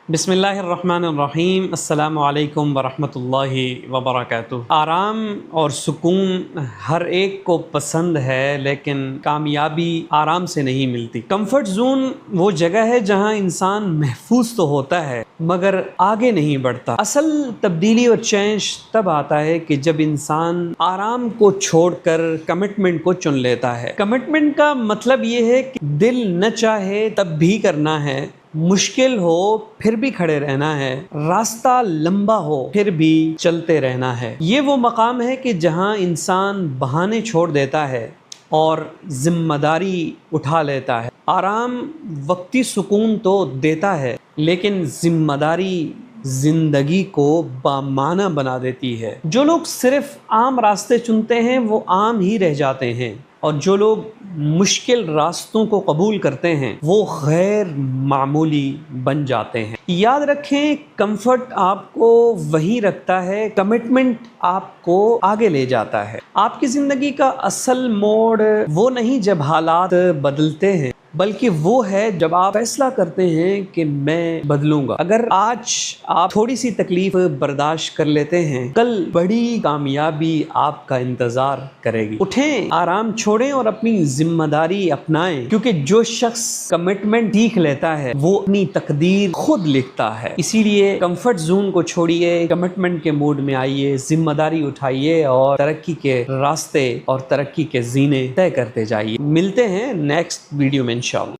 بسم اللہ الرحمن الرحیم۔ السلام علیکم ورحمۃ اللہ وبرکاتہ۔ آرام اور سکون ہر ایک کو پسند ہے، لیکن کامیابی آرام سے نہیں ملتی۔ کمفرٹ زون وہ جگہ ہے جہاں انسان محفوظ تو ہوتا ہے مگر آگے نہیں بڑھتا۔ اصل تبدیلی اور چینج تب آتا ہے کہ جب انسان آرام کو چھوڑ کر کمٹمنٹ کو چن لیتا ہے۔ کمٹمنٹ کا مطلب یہ ہے کہ دل نہ چاہے تب بھی کرنا ہے، مشکل ہو پھر بھی کھڑے رہنا ہے، راستہ لمبا ہو پھر بھی چلتے رہنا ہے۔ یہ وہ مقام ہے کہ جہاں انسان بہانے چھوڑ دیتا ہے اور ذمہ داری اٹھا لیتا ہے۔ آرام وقتی سکون تو دیتا ہے، لیکن ذمہ داری زندگی کو بامعنی بنا دیتی ہے۔ جو لوگ صرف عام راستے چنتے ہیں وہ عام ہی رہ جاتے ہیں، اور جو لوگ مشکل راستوں کو قبول کرتے ہیں وہ غیر معمولی بن جاتے ہیں۔ یاد رکھیں، کمفرٹ آپ کو وہیں رکھتا ہے، کمٹمنٹ آپ کو آگے لے جاتا ہے۔ آپ کی زندگی کا اصل موڑ وہ نہیں جب حالات بدلتے ہیں، بلکہ وہ ہے جب آپ فیصلہ کرتے ہیں کہ میں بدلوں گا۔ اگر آج آپ تھوڑی سی تکلیف برداشت کر لیتے ہیں، کل بڑی کامیابی آپ کا انتظار کرے گی۔ اٹھیں، آرام چھوڑیں اور اپنی ذمہ داری اپنائیں، کیونکہ جو شخص کمٹمنٹ سیکھ لیتا ہے وہ اپنی تقدیر خود لکھتا ہے۔ اسی لیے کمفرٹ زون کو چھوڑیے، کمٹمنٹ کے موڈ میں آئیے، ذمہ داری اٹھائیے اور ترقی کے راستے اور ترقی کے زینے طے کرتے جائیے۔ ملتے ہیں نیکسٹ ویڈیو میں انشاءاللہ۔